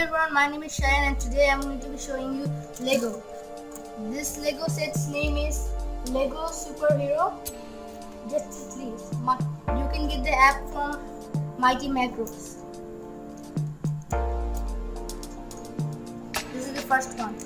everyone, my name is Shayan and today I'm going to be showing you Lego. This Lego set's name is Lego Superhero. Just please, you can get the app from Mighty Macros. This is the first one.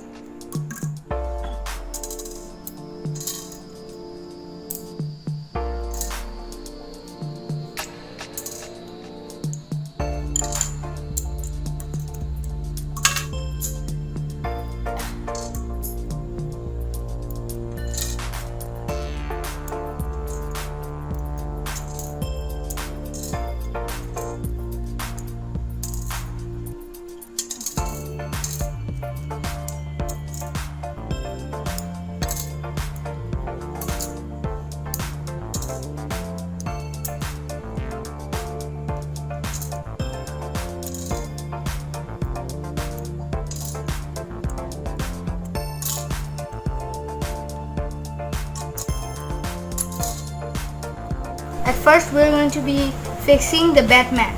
At first we're going to be fixing the Batman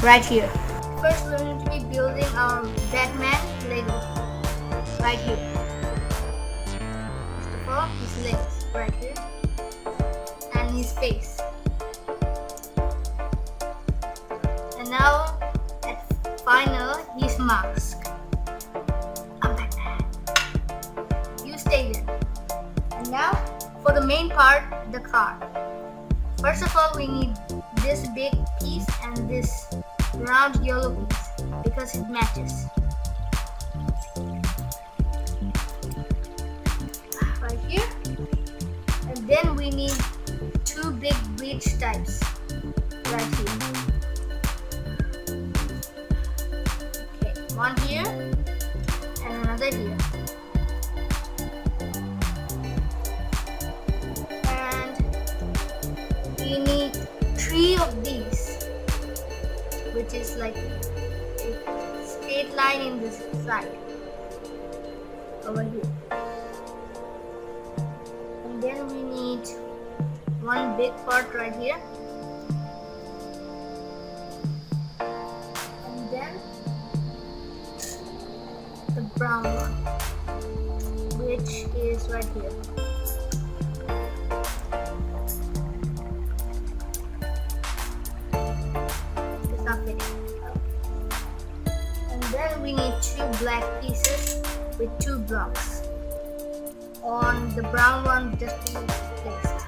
right here. First we're going to be building our Batman Lego right here. First of all, his legs right here and his face. And now at final his mask. I'm Batman. You stay there. And now for the main part, the car. First of all, we need this big piece and this round yellow piece because it matches. Right here. And then we need two big bridge types right here. Okay, one here and another here. We need 3 of these, which is like a straight line in this side over here. And then we need one big part right here. And then the brown one, which is right here. And then we need 2 black pieces with 2 blocks on the brown one just to be placed.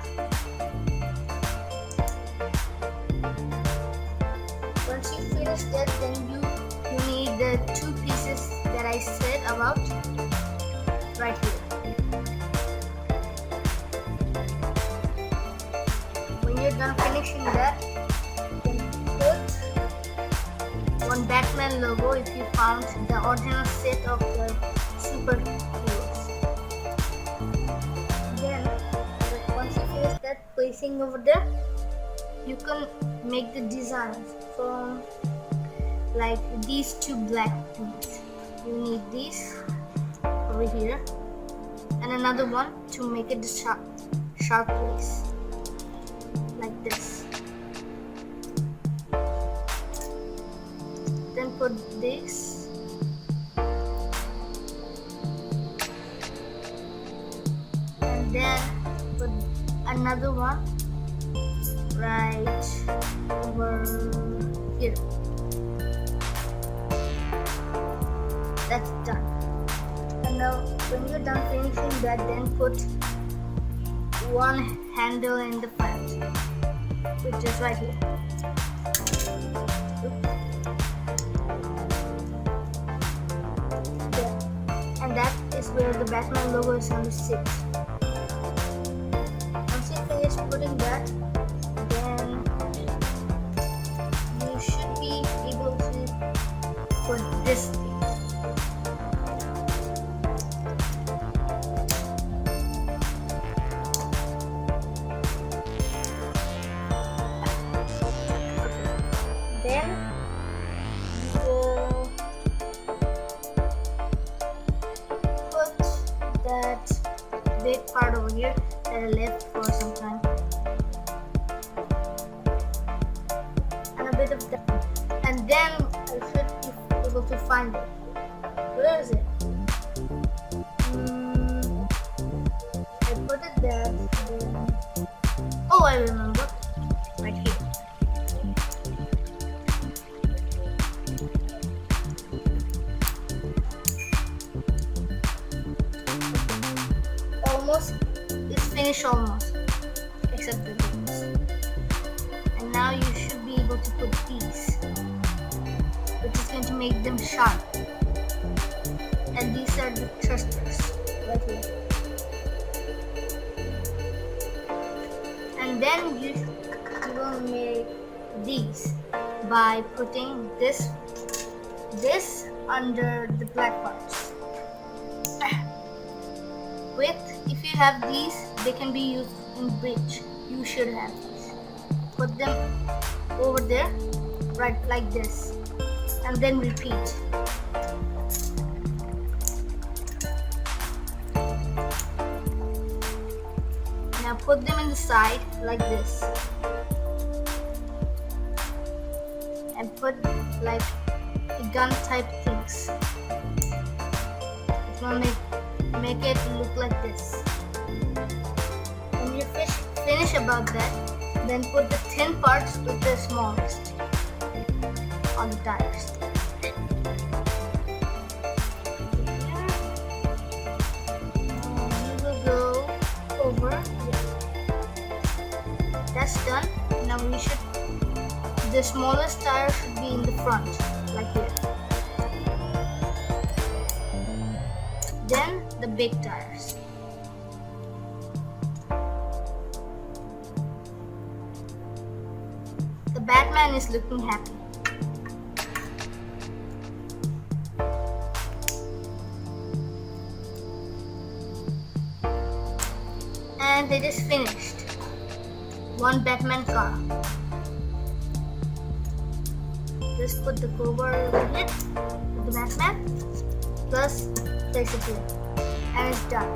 Once you finish that, then you need the 2 pieces that I said about right here. When you're done finishing that, one Batman logo if you found the original set of the superheroes. Then once you finish that placing over there, you can make the designs from like these 2 black things. You need these over here and another one to make it sharp place like this. Then put this and then put another one right over here. That's done. And now when you're done finishing that, then put one handle in the front, which is right here. And that is where the Batman logo is going to sit. Once you finish putting that, then you should be able to put this thing. Then you will that big part over here that I left for some time and a bit of that, and then I should be able to find it. Where is it? I put it there. Then... Oh, I remember. Right here. Almost. It's finished almost. Except the wings. And now you should be able to put these, which is going to make them sharp. And these are the thrusters right here. And then you will make these by putting this under the black parts. If you have these, they can be used in bridge. You should have these. Put them over there, right like this, and then repeat. Now put them in the side like this, and put like a gun type things. It will make it look like this. When you finish about that, then put the thin parts with the smallest on the tires. You will go over here. That's done. Now the smallest tire should be in the front, like here. Then the big tires. The Batman is looking happy. And it is finished. One Batman car. Just put the cover over it with the Batman. Plus place it here. And it's done.